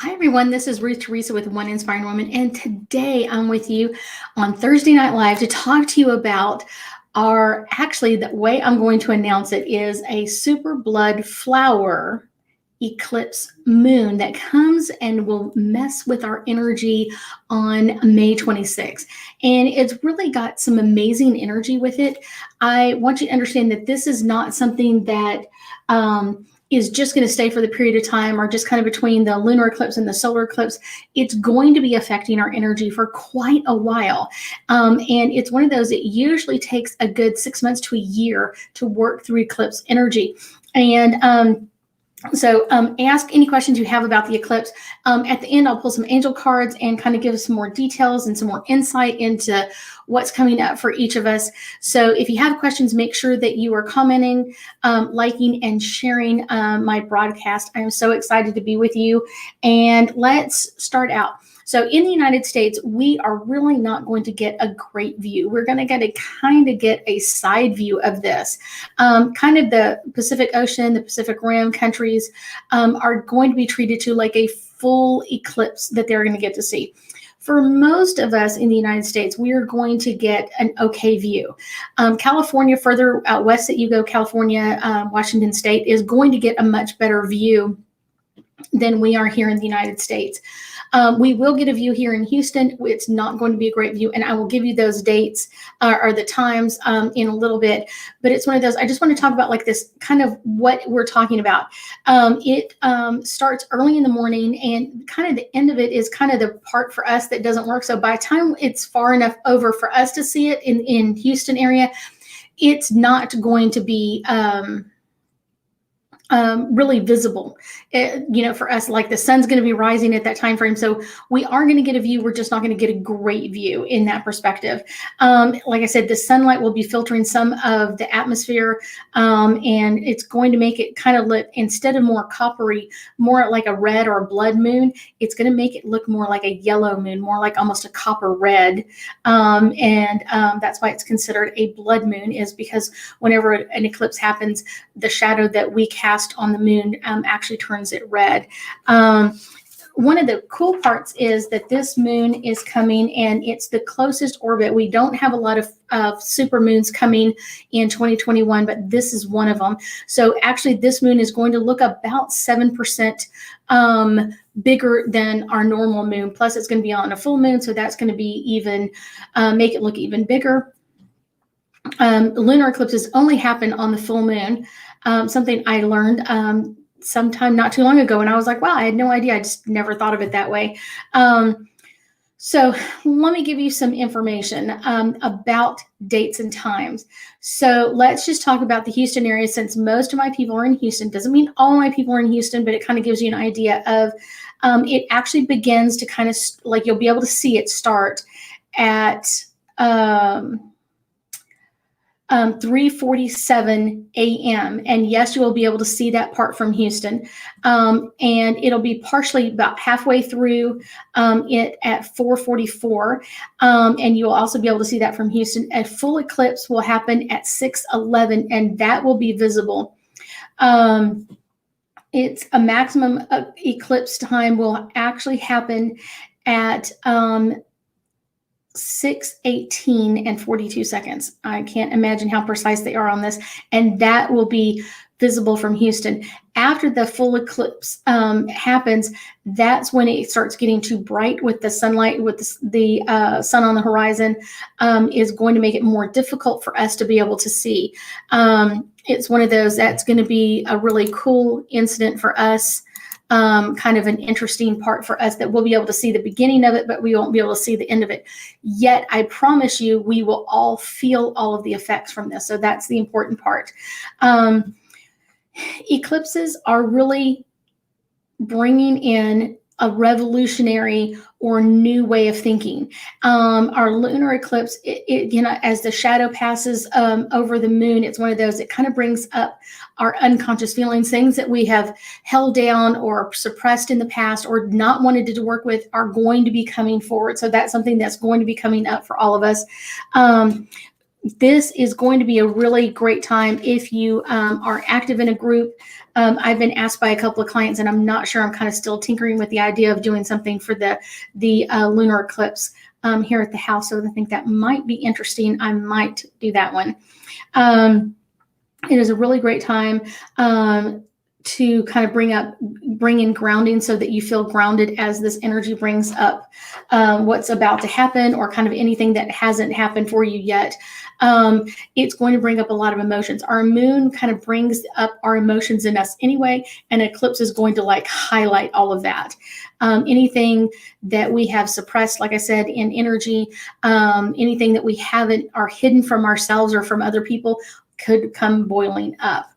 Hi, everyone. This is Ruth Theresa with One Inspiring Woman. And today I'm with you on Thursday Night Live to talk to you about the way I'm going to announce it is a super blood flower eclipse moon that comes and will mess with our energy on May 26th. And it's really got some amazing energy with it. I want you to understand that this is not something that, is just going to stay for the period of time or just kind of between the lunar eclipse and the solar eclipse. It's going to be affecting our energy for quite a while. And it's one of those, it usually takes a good 6 months to a year to work through eclipse energy. And so ask any questions you have about the eclipse. At the end, I'll pull some angel cards and kind of give us some more details and some more insight into what's coming up for each of us. So if you have questions, make sure that you are commenting, liking, and sharing my broadcast. I'm so excited to be with you. And let's start out. So in the United States, we are really not going to get a great view. We're going to get a side view of this. Kind of the Pacific Ocean, the Pacific Rim countries are going to be treated to like a full eclipse that they're going to get to see. For most of us in the United States, we are going to get an okay view. California, further out west that you go, California, Washington State, is going to get a much better view than we are here in the United States. We will get a view here in Houston. It's not going to be a great view, and I will give you those dates or the times in a little bit. But it's one of those, I just want to talk about like this kind of what we're talking about. It starts early in the morning, and kind of the end of it is kind of the part for us that doesn't work. So by the time it's far enough over for us to see it in Houston area, it's not going to be really visible, for us. Like the sun's going to be rising at that time frame, so we are going to get a view. We're just not going to get a great view in that perspective. Like I said, the sunlight will be filtering some of the atmosphere, and it's going to make it kind of look, instead of more coppery, more like a red or a blood moon, it's going to make it look more like a yellow moon, more like almost a copper red. And that's why it's considered a blood moon, is because whenever an eclipse happens, the shadow that we cast on the moon actually turns it red. One of the cool parts is that this moon is coming, and it's the closest orbit. We don't have a lot of super moons coming in 2021, but this is one of them. So actually this moon is going to look about 7% bigger than our normal moon. Plus it's going to be on a full moon, so that's going to be even, make it look even bigger. Lunar eclipses only happen on the full moon. Something I learned sometime not too long ago, and I was like, wow, I had no idea. I just never thought of it that way. So let me give you some information about dates and times. So let's just talk about the Houston area, since most of my people are in Houston. Doesn't mean all my people are in Houston, but it kind of gives you an idea of, it actually begins to kind of like, you'll be able to see it start at 3:47 a.m. And yes, you will be able to see that part from Houston. And it'll be partially about halfway through it at 4:44. And you will also be able to see that from Houston. A full eclipse will happen at 6:11, and that will be visible. It's a maximum eclipse time will actually happen at 6:18 and 42 seconds. I can't imagine how precise they are on this. And that will be visible from Houston. After the full eclipse happens, that's when it starts getting too bright with the sunlight, with the sun on the horizon, is going to make it more difficult for us to be able to see. It's one of those that's going to be a really cool incident for us. Kind of an interesting part for us, that we'll be able to see the beginning of it, but we won't be able to see the end of it. Yet, I promise you, we will all feel all of the effects from this. So that's the important part. Eclipses are really bringing in a revolutionary or new way of thinking. Our lunar eclipse, as the shadow passes over the moon, it's one of those, it kind of brings up our unconscious feelings, things that we have held down or suppressed in the past or not wanted to work with are going to be coming forward. So that's something that's going to be coming up for all of us. This is going to be a really great time if you are active in a group. I've been asked by a couple of clients, and I'm not sure. I'm kind of still tinkering with the idea of doing something for the lunar eclipse here at the house. So I think that might be interesting. I might do that one. It is a really great time to kind of bring in grounding so that you feel grounded as this energy brings up what's about to happen, or kind of anything that hasn't happened for you yet. It's going to bring up a lot of emotions. Our moon kind of brings up our emotions in us anyway, and eclipse is going to like highlight all of that. Anything that we have suppressed, like I said, in energy, anything that we haven't are hidden from ourselves or from other people could come boiling up.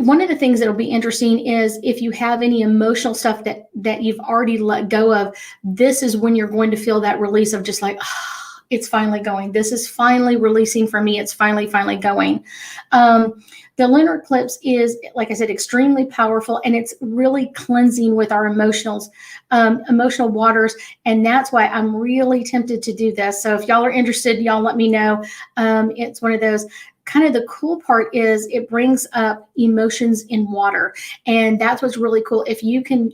One of the things that'll be interesting is if you have any emotional stuff that you've already let go of, this is when you're going to feel that release of just like, oh, it's finally going. This is finally releasing for me. It's finally going. The lunar eclipse is, like I said, extremely powerful, and it's really cleansing with our emotional waters. And that's why I'm really tempted to do this. So if y'all are interested, y'all let me know. It's one of those. Kind of the cool part is it brings up emotions in water. And that's what's really cool. If you can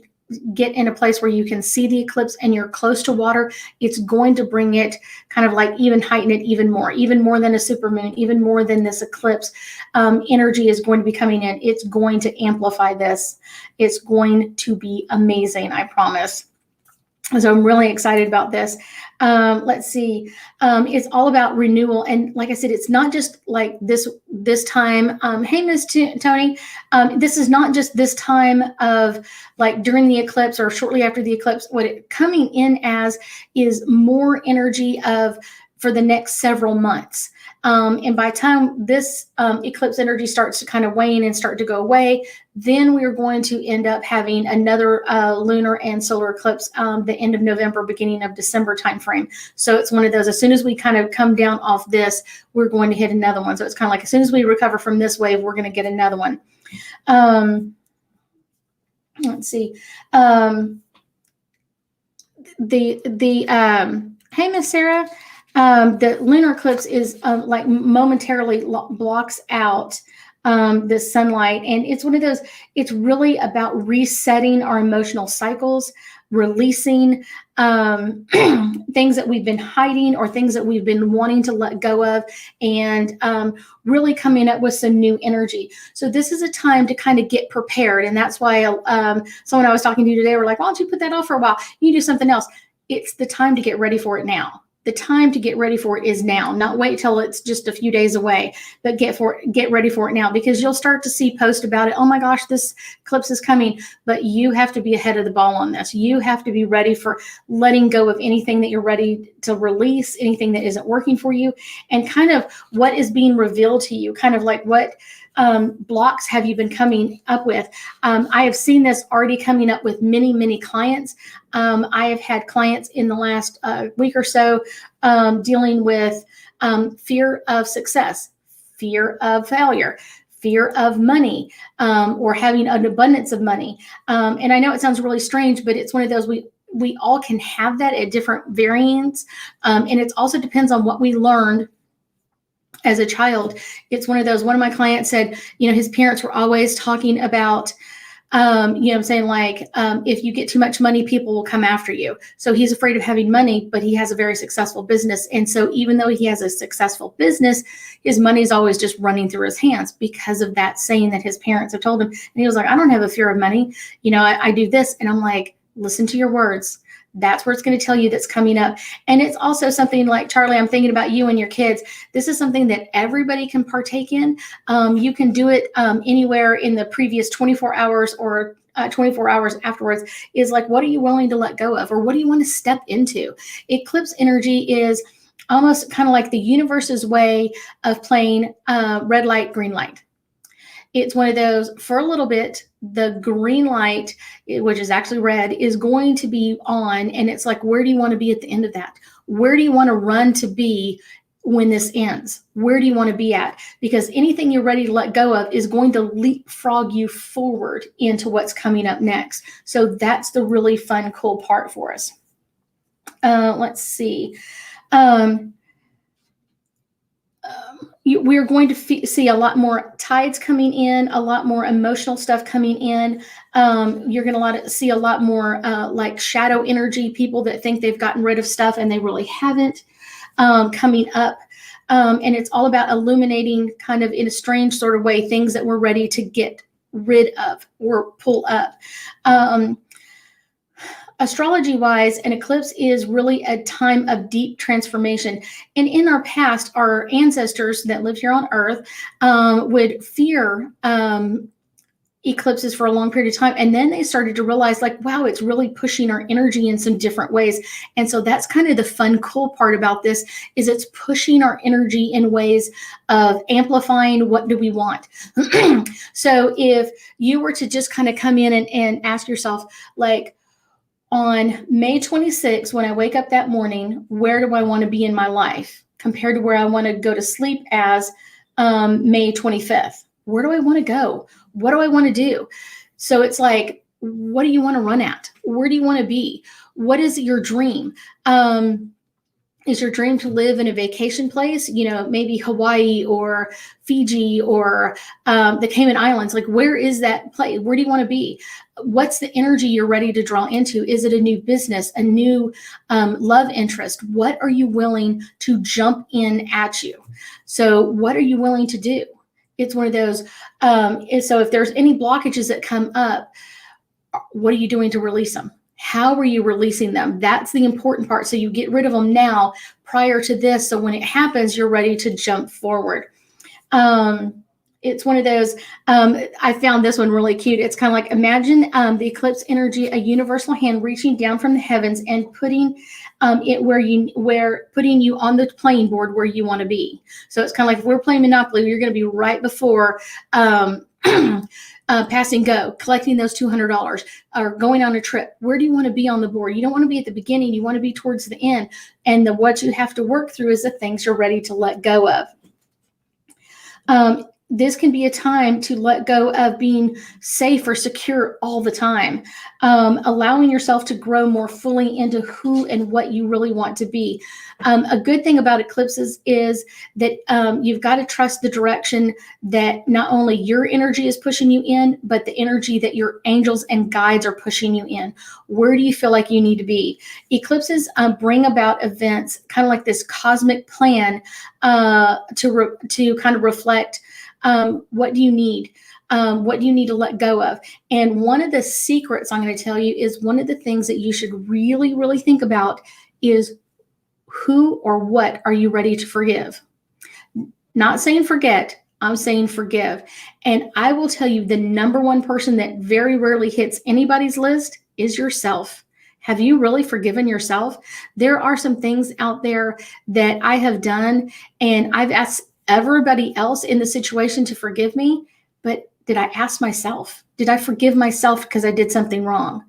get in a place where you can see the eclipse and you're close to water, it's going to bring it kind of like even heighten it even more than a supermoon, even more than this eclipse. Energy is going to be coming in. It's going to amplify this. It's going to be amazing, I promise. So I'm really excited about this. Let's see. It's all about renewal. And like I said, it's not just like this time. Hey, Miss Tony, this is not just this time of like during the eclipse or shortly after the eclipse. What it coming in as is more energy for the next several months. And by the time this eclipse energy starts to kind of wane and start to go away, then we're going to end up having another lunar and solar eclipse the end of November, beginning of December timeframe. So it's one of those, as soon as we kind of come down off this, we're going to hit another one. So it's kind of like as soon as we recover from this wave, we're going to get another one. Let's see. Hey, Miss Sarah. The lunar eclipse is like momentarily blocks out the sunlight. And it's one of those, it's really about resetting our emotional cycles, releasing things that we've been hiding or things that we've been wanting to let go of, and really coming up with some new energy. So this is a time to kind of get prepared. And that's why someone I was talking to today were like, why don't you put that off for a while? You do something else. It's the time to get ready for it now. The time to get ready for it is now, not wait till it's just a few days away, but get ready for it now, because you'll start to see posts about it. Oh my gosh, this eclipse is coming, but you have to be ahead of the ball on this. You have to be ready for letting go of anything that you're ready to release, anything that isn't working for you, and kind of what is being revealed to you, kind of like what blocks have you been coming up with. I have seen this already coming up with many clients. I have had clients in the last week or so dealing with fear of success, fear of failure, fear of money, or having an abundance of money. And I know it sounds really strange, but it's one of those we all can have that at different variants. And it also depends on what we learned as a child. It's one of those, one of my clients said, his parents were always talking about, I'm saying like, if you get too much money, people will come after you. So he's afraid of having money, but he has a very successful business. And so even though he has a successful business, his money is always just running through his hands because of that saying that his parents have told him. And he was like, I don't have a fear of money. I do this. And I'm like, listen to your words. That's where it's going to tell you that's coming up. And it's also something like, Charlie, I'm thinking about you and your kids. This is something that everybody can partake in. You can do it anywhere in the previous 24 hours or 24 hours afterwards. Is like, what are you willing to let go of, or what do you want to step into? Eclipse energy is almost kind of like the universe's way of playing red light, green light. It's one of those, for a little bit, the green light, which is actually red, is going to be on. And it's like, where do you want to be at the end of that? Where do you want to run to be when this ends? Where do you want to be at? Because anything you're ready to let go of is going to leapfrog you forward into what's coming up next. So that's the really fun, cool part for us. Let's see. we're going to see a lot more tides coming in, a lot more emotional stuff coming in. You're going to see a lot more like shadow energy, people that think they've gotten rid of stuff and they really haven't, coming up. And it's all about illuminating, kind of in a strange sort of way, things that we're ready to get rid of or pull up. Astrology wise, an eclipse is really a time of deep transformation. And in our past, our ancestors that lived here on Earth would fear eclipses for a long period of time. And then they started to realize, like, wow, it's really pushing our energy in some different ways. And so that's kind of the fun, cool part about this, is it's pushing our energy in ways of amplifying what do we want. So if you were to just kind of come in and ask yourself, like, on May 26th, when I wake up that morning, where do I want to be in my life compared to where I want to go to sleep as May 25th? Where do I want to go? What do I want to do? So it's like, what do you want to run at? Where do you want to be? What is your dream? Is your dream to live in a vacation place, maybe Hawaii or Fiji or the Cayman Islands? Like, where is that place? Where do you want to be? What's the energy you're ready to draw into? Is it a new business, a new love interest? What are you willing to jump in at you? So what are you willing to do? It's one of those. So if there's any blockages that come up, what are you doing to release them? How are you releasing them? That's the important part. So you get rid of them now prior to this. So when it happens, you're ready to jump forward. It's one of those, I found this one really cute. It's kind of like, imagine the eclipse energy, a universal hand reaching down from the heavens and putting putting you on the playing board where you want to be. So it's kind of like, if we're playing Monopoly, you're going to be right before passing go, collecting those $200 or going on a trip. Where do you want to be on the board? You don't want to be at the beginning. You want to be towards the end. And what you have to work through is the things you're ready to let go of. This can be a time to let go of being safe or secure all the time, allowing yourself to grow more fully into who and what you really want to be. A good thing about eclipses is that you've got to trust the direction that not only your energy is pushing you in, but the energy that your angels and guides are pushing you in. Where do you feel like you need to be? Eclipses bring about events, kind of like this cosmic plan to kind of reflect what do you need? What do you need to let go of? And one of the secrets I'm going to tell you is, one of the things that you should really, really think about is, who or what are you ready to forgive? Not saying forget, I'm saying forgive. And I will tell you, the number one person that very rarely hits anybody's list is yourself. Have you really forgiven yourself? There are some things out there that I have done, and I've asked everybody else in the situation to forgive me, but did I ask myself? Did I forgive myself because I did something wrong?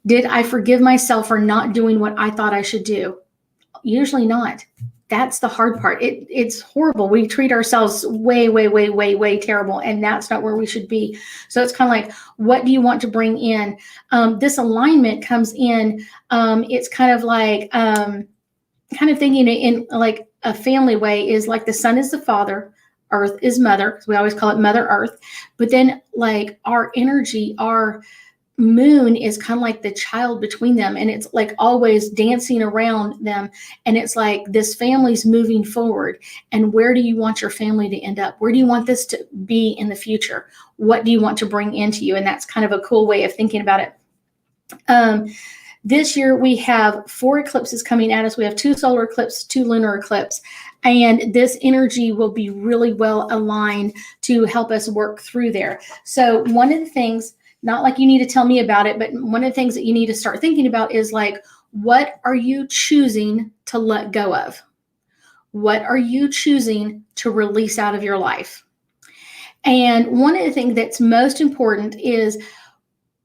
Did I forgive myself for not doing what I thought I should do? Usually not. That's the hard part. It's horrible. We treat ourselves way, way, way, way, way terrible, and that's not where we should be. So it's kind of like, what do you want to bring in? This alignment comes in. It's kind of like, kind of thinking in like a family way, is like the sun is the father, earth is mother, because we always call it Mother Earth. But then, like, our energy, our moon is kind of like the child between them, and it's like always dancing around them. And it's like, this family's moving forward. And where do you want your family to end up? Where do you want this to be in the future? What do you want to bring into you? And that's kind of a cool way of thinking about it. This year we have 4 eclipses coming at us. We have 2 solar eclipses, 2 lunar eclipses, and this energy will be really well aligned to help us work through there. So one of the things, not like you need to tell me about it, but one of the things that you need to start thinking about is, like, what are you choosing to let go of? What are you choosing to release out of your life? And one of the things that's most important is,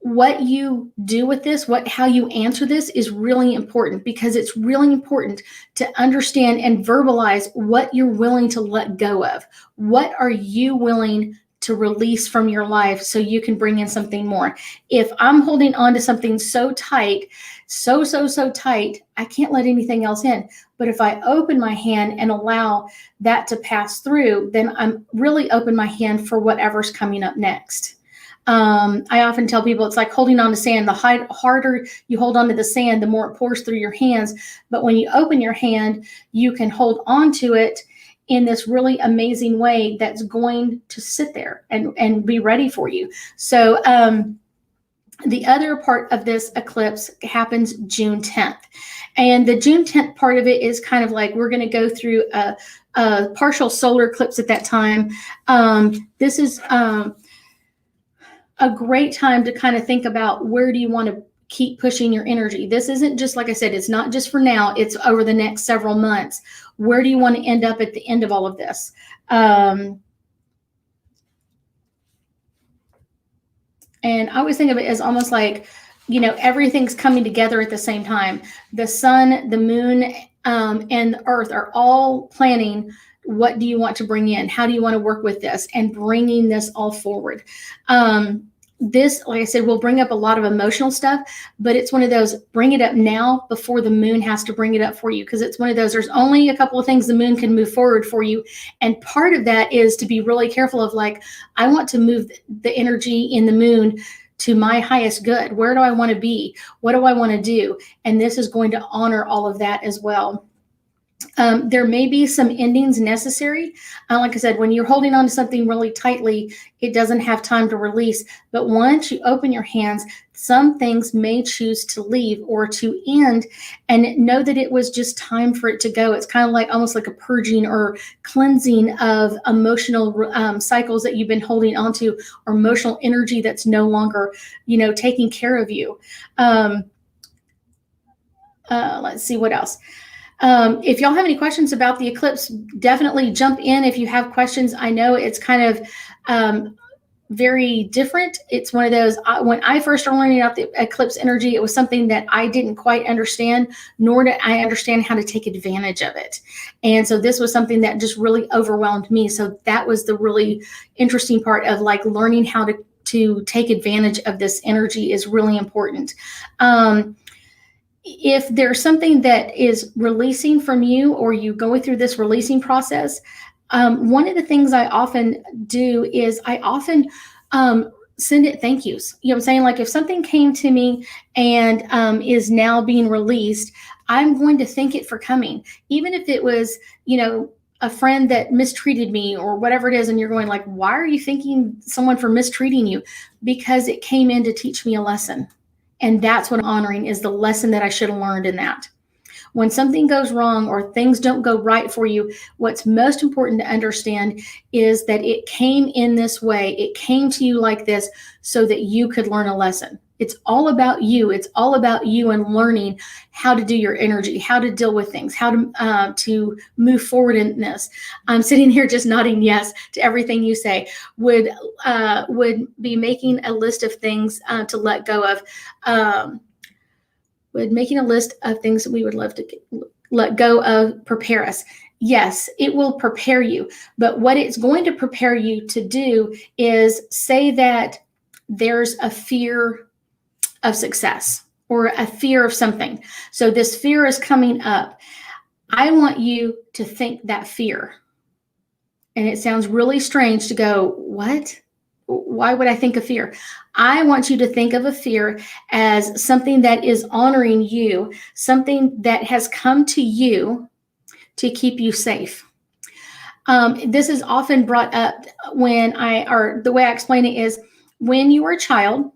what you do with this, how you answer this is really important, because it's really important to understand and verbalize what you're willing to let go of. What are you willing to release from your life so you can bring in something more. If I'm holding on to something so tight, so tight, I can't let anything else in. But if I open my hand and allow that to pass through, then I'm really open my hand for whatever's coming up next. I often tell people it's like holding on to sand. The harder you hold on to the sand, the more it pours through your hands. But when you open your hand, you can hold on to it in this really amazing way that's going to sit there and be ready for you. So the other part of this eclipse happens June 10th. And the June 10th part of it is kind of like we're going to go through a partial solar eclipse at that time. This is a great time to kind of think about where do you want to keep pushing your energy. This isn't just, like I said, it's not just for now, it's over the next several months. Where do you want to end up at the end of all of this? And I always think of it as almost like, everything's coming together at the same time. The sun, the moon, and the earth are all planning, what do you want to bring in? How do you want to work with this? And bringing this all forward. This, like I said, will bring up a lot of emotional stuff, but it's one of those, bring it up now before the moon has to bring it up for you. Because it's one of those, there's only a couple of things the moon can move forward for you. And part of that is to be really careful of like, I want to move the energy in the moon to my highest good. Where do I want to be? What do I want to do? And this is going to honor all of that as well. There may be some endings necessary. Like I said, when you're holding on to something really tightly, it doesn't have time to release. But once you open your hands, some things may choose to leave or to end, and know that it was just time for it to go. It's kind of like almost like a purging or cleansing of emotional cycles that you've been holding onto, or emotional energy that's no longer, taking care of you. Let's see what else. If y'all have any questions about the eclipse, definitely jump in if you have questions. I know it's kind of very different. It's one of those, when I first started learning about the eclipse energy, it was something that I didn't quite understand, nor did I understand how to take advantage of it. And so this was something that just really overwhelmed me. So that was the really interesting part of like learning how to take advantage of this energy is really important. If there's something that is releasing from you, or you going through this releasing process, one of the things I often do is I often send it thank yous. You know what I'm saying? Like if something came to me and is now being released, I'm going to thank it for coming. Even if it was, a friend that mistreated me or whatever it is, and you're going like, why are you thanking someone for mistreating you? Because it came in to teach me a lesson. And that's what I'm honoring, is the lesson that I should have learned in that. When something goes wrong or things don't go right for you, what's most important to understand is that it came in this way. It came to you like this so that you could learn a lesson. It's all about you. It's all about you and learning how to do your energy, how to deal with things, how to move forward in this. I'm sitting here just nodding yes to everything you say. Would be making a list of things to let go of. Would making a list of things that we would love to let go of prepare us? Yes, it will prepare you. But what it's going to prepare you to do is say that there's a fear of success or a fear of something. So this fear is coming up. I want you to think that fear. And it sounds really strange to go, what? Why would I think of fear? I want you to think of a fear as something that is honoring you, something that has come to you to keep you safe. This is often brought up or the way I explain it is, when you were a child,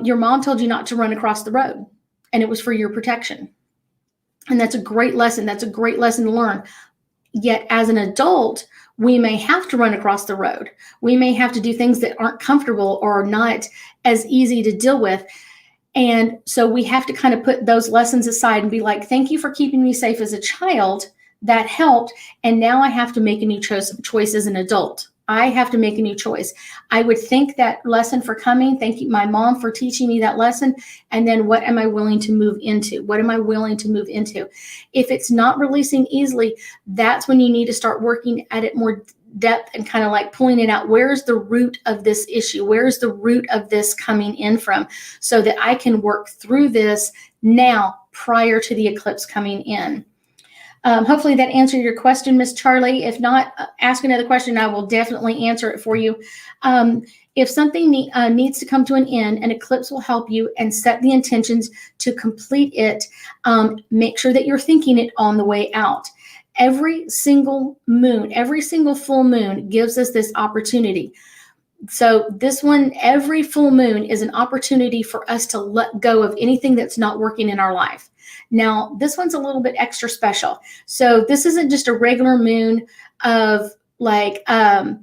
your mom told you not to run across the road, and it was for your protection. And that's a great lesson. That's a great lesson to learn. Yet as an adult, we may have to run across the road. We may have to do things that aren't comfortable or not as easy to deal with. And so we have to kind of put those lessons aside and be like, thank you for keeping me safe as a child. That helped. And now I have to make a new choice as an adult. I have to make a new choice. I would thank that lesson for coming. Thank you, my mom, for teaching me that lesson. And then what am I willing to move into? What am I willing to move into? If it's not releasing easily, that's when you need to start working at it more depth and kind of like pulling it out. Where's the root of this issue? Where's the root of this coming in from, so that I can work through this now prior to the eclipse coming in. Hopefully that answered your question, Miss Charlie. If not, ask another question. I will definitely answer it for you. If something needs to come to an end, an eclipse will help you and set the intentions to complete it. Make sure that you're thinking it on the way out. Every single moon, every single full moon gives us this opportunity. So this one, every full moon is an opportunity for us to let go of anything that's not working in our life. Now, this one's a little bit extra special. So this isn't just a regular moon of like a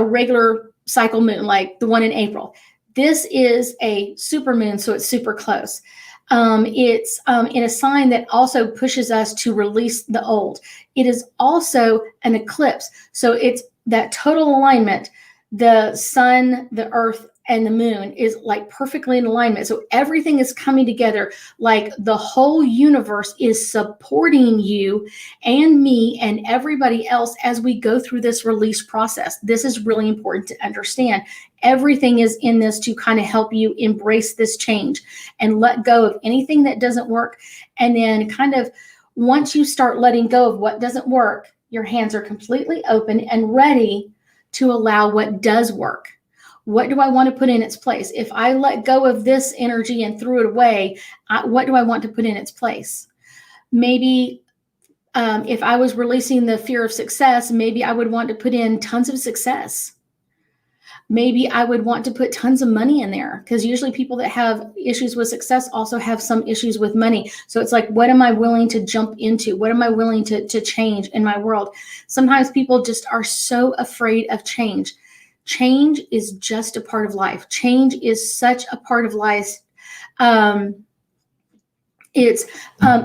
regular cycle moon, like the one in April. This is a super moon, so it's super close. It's in a sign that also pushes us to release the old. It is also an eclipse. So it's that total alignment. The sun, the earth, and the moon is like perfectly in alignment. So everything is coming together, like the whole universe is supporting you and me and everybody else as we go through this release process. This is really important to understand. Everything is in this to kind of help you embrace this change and let go of anything that doesn't work. And then kind of once you start letting go of what doesn't work, your hands are completely open and ready to allow what does work. What do I want to put in its place? If I let go of this energy and threw it away, what do I want to put in its place? Maybe if I was releasing the fear of success, maybe I would want to put in tons of success. Maybe I would want to put tons of money in there, because usually people that have issues with success also have some issues with money. So it's like, what am I willing to jump into? What am I willing to change in my world? Sometimes people just are so afraid of change. Change is just a part of life. Change is such a part of life. It's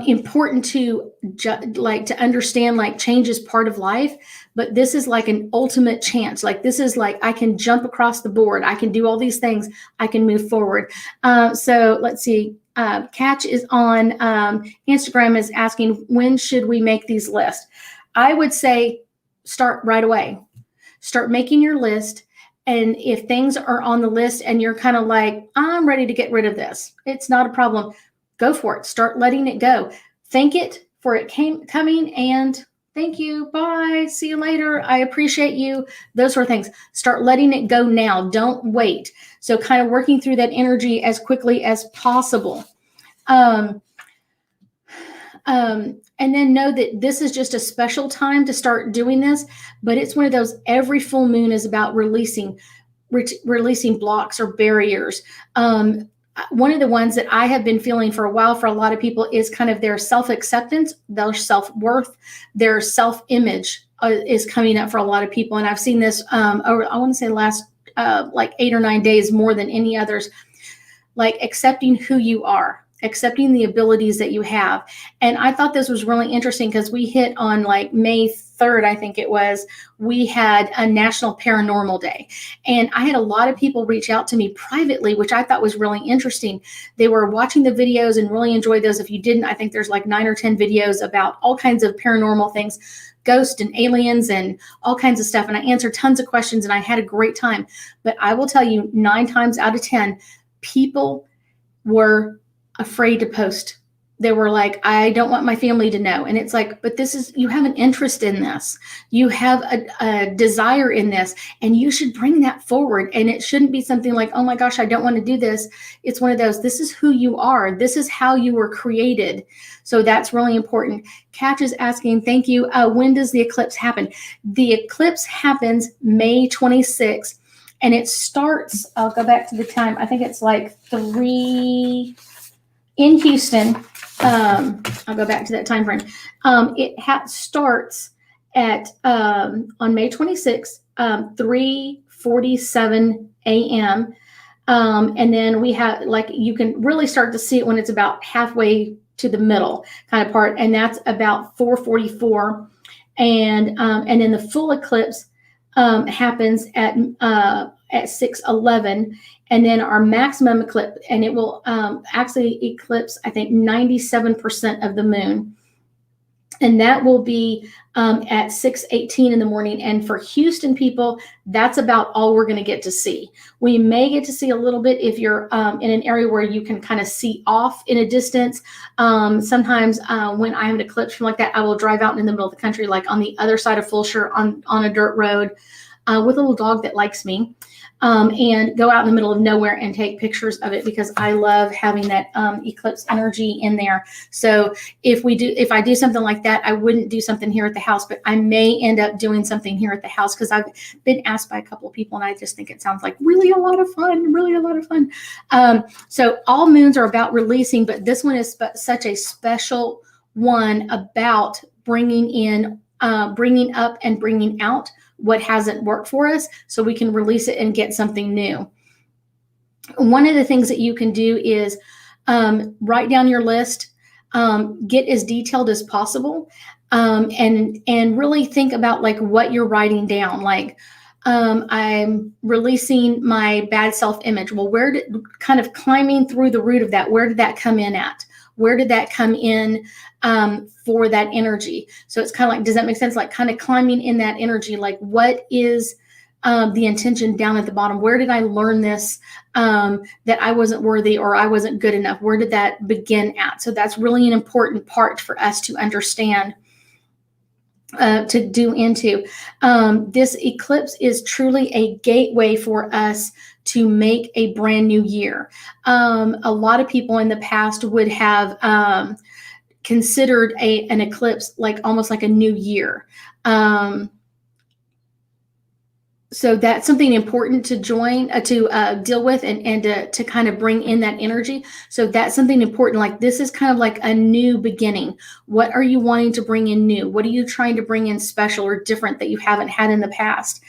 important to to understand like change is part of life, but this is like an ultimate chance. Like this is like I can jump across the board. I can do all these things. I can move forward. So let's see. Catch is on Instagram is asking, when should we make these lists? I would say start right away. Start making your list. And if things are on the list and you're kind of like, I'm ready to get rid of this, it's not a problem. Go for it. Start letting it go. Thank it for it coming, and thank you. Bye. See you later. I appreciate you. Those sort of things. Start letting it go now. Don't wait. So kind of working through that energy as quickly as possible. And then know that this is just a special time to start doing this, but it's one of those, every full moon is about releasing blocks or barriers. One of the ones that I have been feeling for a while for a lot of people is kind of their self-acceptance, their self-worth, their self-image is coming up for a lot of people. And I've seen this over, I want to say last like 8 or 9 days more than any others, like accepting who you are, accepting the abilities that you have. And I thought this was really interesting because we hit on like May 3rd, I think it was, we had a National Paranormal Day. And I had a lot of people reach out to me privately, which I thought was really interesting. They were watching the videos and really enjoyed those. If you didn't, I think there's like 9 or 10 videos about all kinds of paranormal things, ghosts and aliens and all kinds of stuff. And I answered tons of questions and I had a great time. But I will tell you, 9 times out of 10, people were afraid to post. They were like, I don't want my family to know. And it's like, but this is, you have an interest in this. You have a desire in this, and you should bring that forward. And it shouldn't be something like, oh my gosh, I don't want to do this. It's one of those, this is who you are. This is how you were created. So that's really important. Catch is asking, thank you. When does the eclipse happen? The eclipse happens May 26th, and it starts, I'll go back to the time. I think it's like 3 in Houston. I'll go back to that time frame. It starts at on May 26th, 3:47 a.m. And then we have, like, you can really start to see it when it's about halfway to the middle kind of part, and that's about 4:44. And then the full eclipse happens at 6:11. And then our maximum eclipse, and it will actually eclipse, I think, 97% of the moon. And that will be at 6:18 in the morning. And for Houston people, that's about all we're going to get to see. We may get to see a little bit if you're in an area where you can kind of see off in a distance. Sometimes when I have an eclipse like that, I will drive out in the middle of the country, like on the other side of Fulshire on a dirt road with a little dog that likes me. And go out in the middle of nowhere and take pictures of it, because I love having that eclipse energy in there. So if I do something like that, I wouldn't do something here at the house, but I may end up doing something here at the house, because I've been asked by a couple of people, and I just think it sounds like really a lot of fun. So all moons are about releasing, but this one is such a special one about bringing up and bringing out what hasn't worked for us, so we can release it and get something new. One of the things that you can do is write down your list, get as detailed as possible, and really think about like what you're writing down. Like I'm releasing my bad self-image. Well, kind of climbing through the root of that, where did that come in at? Where did that come in for that energy? So it's kind of like, does that make sense? Like kind of climbing in that energy, like what is the intention down at the bottom? Where did I learn this, that I wasn't worthy or I wasn't good enough? Where did that begin at? So that's really an important part for us to understand, to do into. This eclipse is truly a gateway for us to make a brand new year. A lot of people in the past would have considered an eclipse like almost like a new year. So that's something important to deal with and to kind of bring in that energy. So that's something important. Like this is kind of like a new beginning. What are you wanting to bring in new? What are you trying to bring in special or different that you haven't had in the past?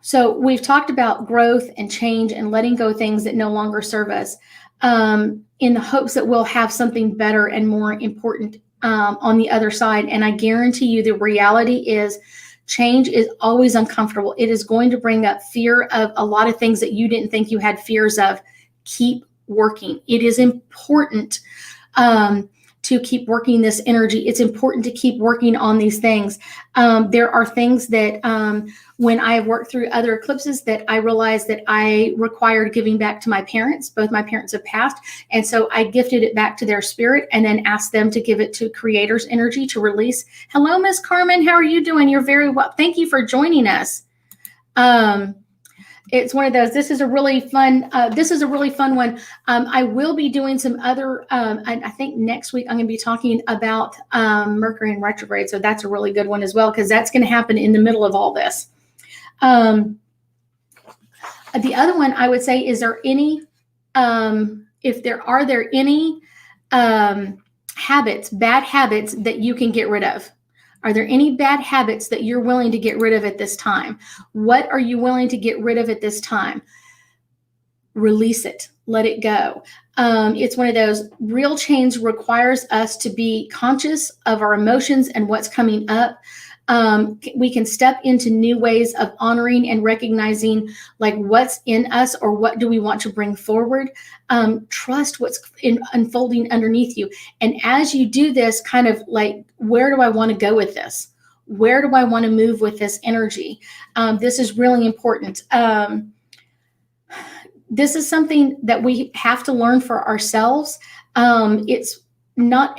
So we've talked about growth and change and letting go of things that no longer serve us, in the hopes that we'll have something better and more important on the other side. And I guarantee you the reality is change is always uncomfortable. It is going to bring up fear of a lot of things that you didn't think you had fears of. Keep working. It is important to keep working this energy. It's important to keep working on these things. There are things that when I have worked through other eclipses that I realized that I required giving back to my parents. Both my parents have passed. And so I gifted it back to their spirit and then asked them to give it to Creator's energy to release. Hello, Miss Carmen. How are you doing? You're very well. Thank you for joining us. It's one of those. This is a really fun one. I will be doing some other. I think next week I'm going to be talking about Mercury in retrograde. So that's a really good one as well, because that's going to happen in the middle of all this. The other one I would say, is there any? Are there any habits, bad habits that you can get rid of? Are there any bad habits that you're willing to get rid of at this time? What are you willing to get rid of at this time? Release it. Let it go. It's one of those. Real change requires us to be conscious of our emotions and what's coming up. We can step into new ways of honoring and recognizing like what's in us or what do we want to bring forward. Trust what's unfolding underneath you. And as you do this, kind of like, where do I want to go with this? Where do I want to move with this energy? This is really important. This is something that we have to learn for ourselves. It's not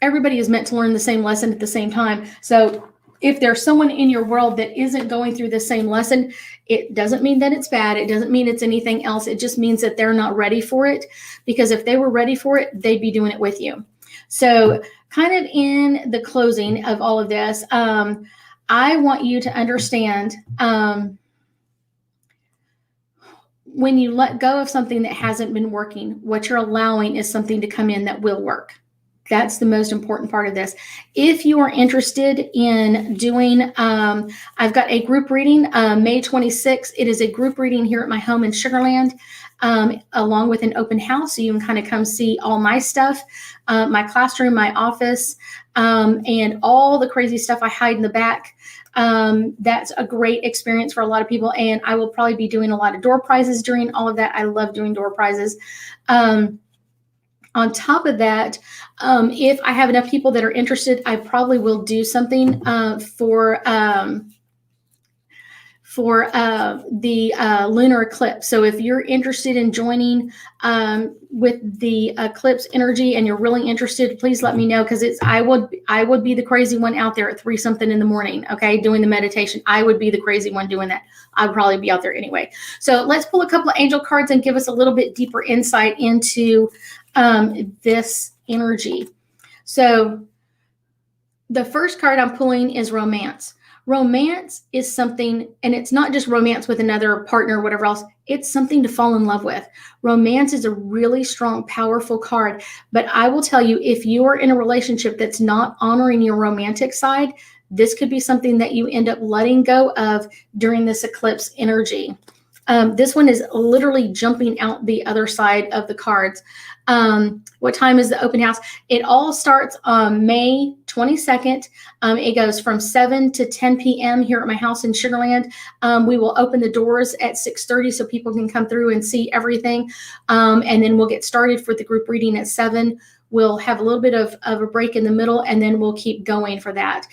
everybody is meant to learn the same lesson at the same time. So if there's someone in your world that isn't going through the same lesson, it doesn't mean that it's bad. It doesn't mean it's anything else. It just means that they're not ready for it, because if they were ready for it, they'd be doing it with you. So kind of in the closing of all of this, I want you to understand, when you let go of something that hasn't been working, what you're allowing is something to come in that will work. That's the most important part of this. If you are interested in doing, I've got a group reading, May 26th. It is a group reading here at my home in Sugar Land, along with an open house. So you can kind of come see all my stuff, my classroom, my office, and all the crazy stuff I hide in the back. That's a great experience for a lot of people. And I will probably be doing a lot of door prizes during all of that. I love doing door prizes. On top of that, if I have enough people that are interested, I probably will do something for the lunar eclipse. So if you're interested in joining with the eclipse energy and you're really interested, please let me know, because I would be the crazy one out there at 3 something in the morning, okay, doing the meditation. I would be the crazy one doing that. I would probably be out there anyway. So let's pull a couple of angel cards and give us a little bit deeper insight into this energy. So the first card I'm pulling is romance. Romance is something, and it's not just romance with another partner or whatever else. It's something to fall in love with. Romance is a really strong, powerful card. But I will tell you, if you are in a relationship that's not honoring your romantic side, this could be something that you end up letting go of during this eclipse energy. This one is literally jumping out the other side of the cards. What time is the open house? It all starts on May 22nd. It goes from 7 to 10 p.m. here at my house in Sugar Land. We will open the doors at 6:30 so people can come through and see everything. And then we'll get started for the group reading at 7. We'll have a little bit of a break in the middle, and then we'll keep going for that.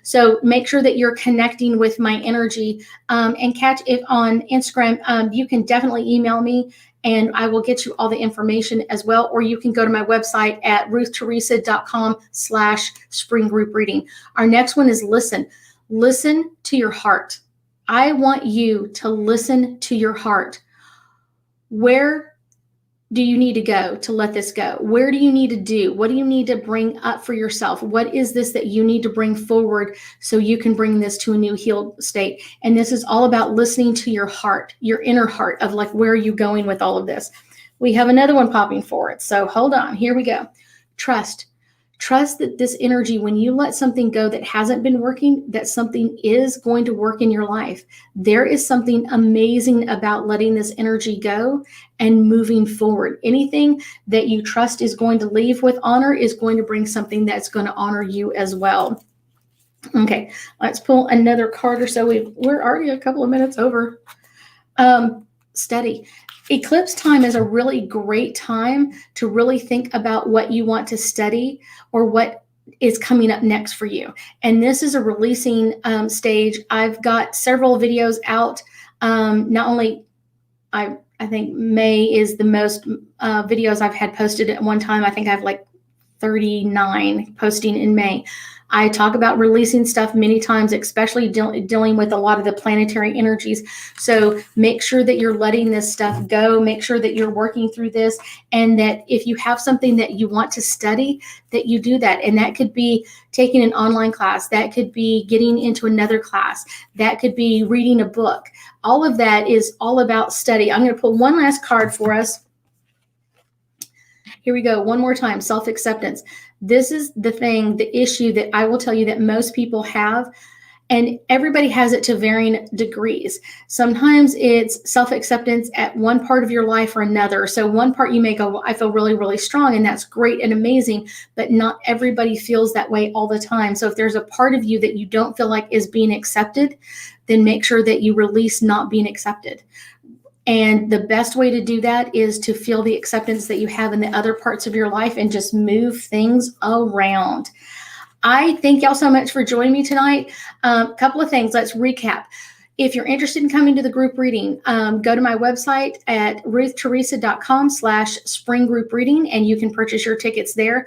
So make sure that you're connecting with my energy, and catch it on Instagram. You can definitely email me, and I will get you all the information as well. Or you can go to my website at ruththeresa.com/spring group reading. Our next one is listen. Listen to your heart. I want you to listen to your heart. Where do you need to go to let this go? Where do you need to do? What do you need to bring up for yourself? What is this that you need to bring forward so you can bring this to a new healed state? And this is all about listening to your heart, your inner heart of like, where are you going with all of this? We have another one popping forward. So hold on, here we go. Trust. Trust that this energy, when you let something go that hasn't been working, that something is going to work in your life. There is something amazing about letting this energy go and moving forward. Anything that you trust is going to leave with honor is going to bring something that's going to honor you as well. Okay, let's pull another card or so. We're already a couple of minutes over. Study. Eclipse time is a really great time to really think about what you want to study or what is coming up next for you. And this is a releasing stage. I've got several videos out. Not only, I think May is the most videos I've had posted at one time. I think I have like 39 posting in May. I talk about releasing stuff many times, especially dealing with a lot of the planetary energies. So make sure that you're letting this stuff go. Make sure that you're working through this, and that if you have something that you want to study, that you do that. And that could be taking an online class. That could be getting into another class. That could be reading a book. All of that is all about study. I'm going to pull one last card for us. Here we go. One more time. Self-acceptance. This is the thing, the issue that I will tell you that most people have, and everybody has it to varying degrees. Sometimes it's self-acceptance at one part of your life or another. So one part you may go, well, I feel really, really strong, and that's great and amazing, but not everybody feels that way all the time. So if there's a part of you that you don't feel like is being accepted, then make sure that you release not being accepted. And the best way to do that is to feel the acceptance that you have in the other parts of your life and just move things around. I thank y'all so much for joining me tonight. Couple of things. Let's recap. If you're interested in coming to the group reading, go to my website at ruththeresa.com/spring group reading, and you can purchase your tickets there.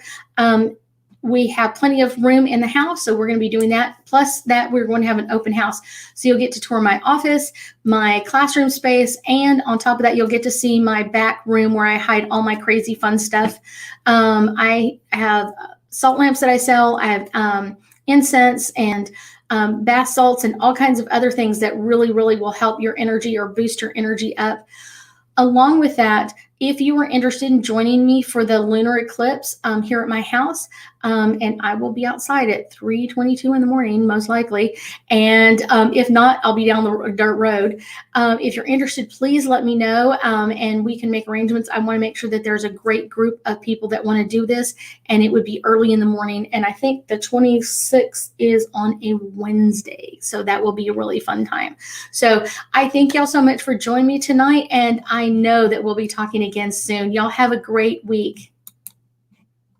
We have plenty of room in the house, so we're going to be doing that. Plus that, we're going to have an open house. So you'll get to tour my office, my classroom space, and on top of that, you'll get to see my back room where I hide all my crazy fun stuff. I have salt lamps that I sell. I have incense and bath salts and all kinds of other things that really, really will help your energy or boost your energy up. Along with that, if you are interested in joining me for the lunar eclipse here at my house, and I will be outside at 3:22 in the morning, most likely. And if not, I'll be down the dirt road. If you're interested, please let me know, and we can make arrangements. I want to make sure that there's a great group of people that want to do this, and it would be early in the morning. And I think the 26th is on a Wednesday, so that will be a really fun time. So I thank y'all so much for joining me tonight, and I know that we'll be talking again soon. Y'all have a great week.